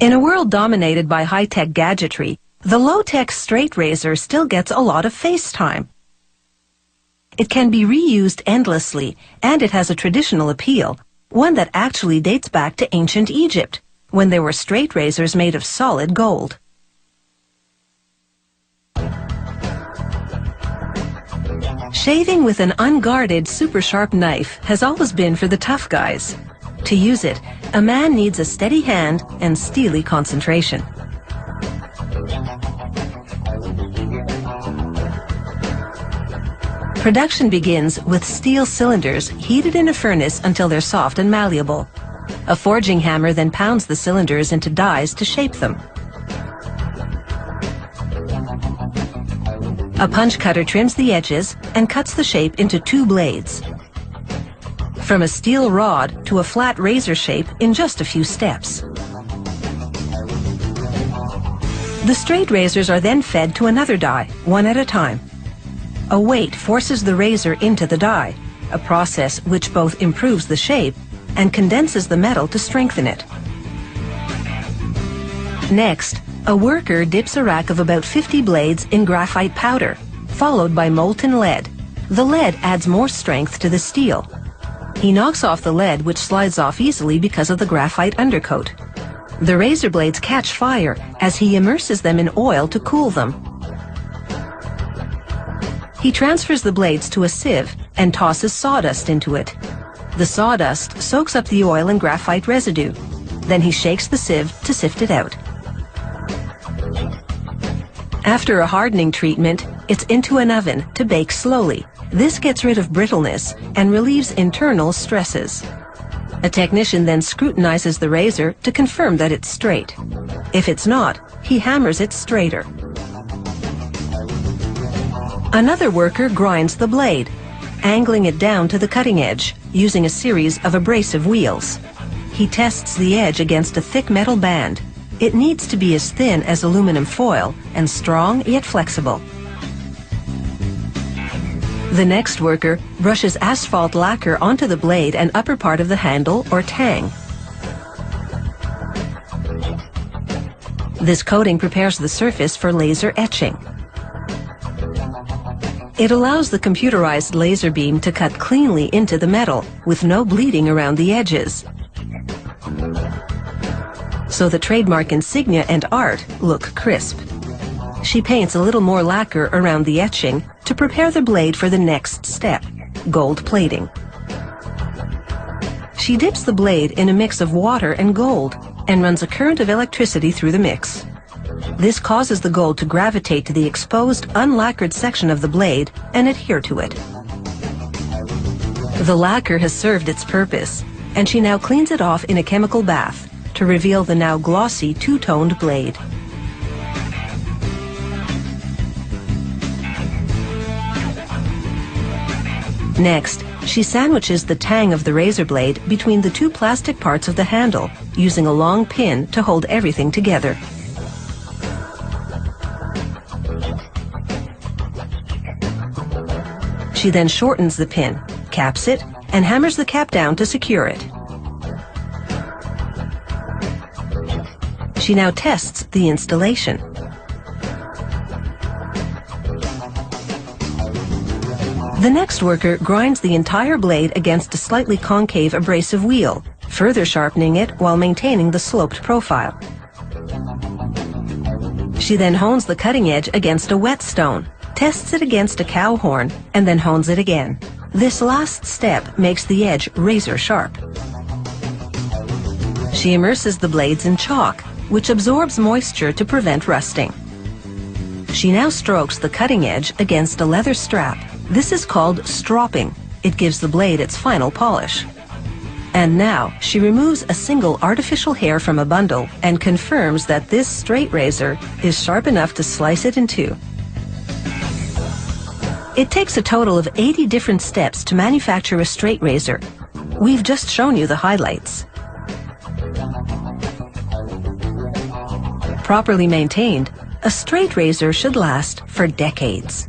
In a world dominated by high-tech gadgetry, the low-tech straight razor still gets a lot of face time. It can be reused endlessly, and it has a traditional appeal, one that actually dates back to ancient Egypt, when there were straight razors made of solid gold. Shaving with an unguarded, super-sharp knife has always been for the tough guys. To use it, a man needs a steady hand and steely concentration. Production begins with steel cylinders heated in a furnace until they're soft and malleable. A forging hammer then pounds the cylinders into dies to shape them. A punch cutter trims the edges and cuts the shape into two blades. From a steel rod to a flat razor shape in just a few steps. The straight razors are then fed to another die, one at a time. A weight forces the razor into the die, a process which both improves the shape and condenses the metal to strengthen it. Next, a worker dips a rack of about 50 blades in graphite powder, followed by molten lead. The lead adds more strength to the steel. He knocks off the lead, which slides off easily because of the graphite undercoat. The razor blades catch fire as he immerses them in oil to cool them. He transfers the blades to a sieve and tosses sawdust into it. The sawdust soaks up the oil and graphite residue. Then he shakes the sieve to sift it out. After a hardening treatment, it's into an oven to bake slowly. This gets rid of brittleness and relieves internal stresses. A technician then scrutinizes the razor to confirm that it's straight. If it's not, he hammers it straighter. Another worker grinds the blade, angling it down to the cutting edge using a series of abrasive wheels. He tests the edge against a thick metal band. It needs to be as thin as aluminum foil and strong yet flexible. The next worker brushes asphalt lacquer onto the blade and upper part of the handle or tang. This coating prepares the surface for laser etching. It allows the computerized laser beam to cut cleanly into the metal with no bleeding around the edges. So the trademark insignia and art look crisp. She paints a little more lacquer around the etching to prepare the blade for the next step, gold plating. She dips the blade in a mix of water and gold and runs a current of electricity through the mix. This causes the gold to gravitate to the exposed, unlacquered section of the blade and adhere to it. The lacquer has served its purpose, and she now cleans it off in a chemical bath to reveal the now glossy two-toned blade. Next, she sandwiches the tang of the razor blade between the two plastic parts of the handle, using a long pin to hold everything together. She then shortens the pin, caps it, and hammers the cap down to secure it. She now tests the installation. The next worker grinds the entire blade against a slightly concave abrasive wheel, further sharpening it while maintaining the sloped profile. She then hones the cutting edge against a whetstone, tests it against a cow horn, and then hones it again. This last step makes the edge razor sharp. She immerses the blades in chalk, which absorbs moisture to prevent rusting. She now strokes the cutting edge against a leather strap. This is called stropping. It gives the blade its final polish. And now she removes a single artificial hair from a bundle and confirms that this straight razor is sharp enough to slice it in two. It takes a total of 80 different steps to manufacture a straight razor. We've just shown you the highlights. Properly maintained, a straight razor should last for decades.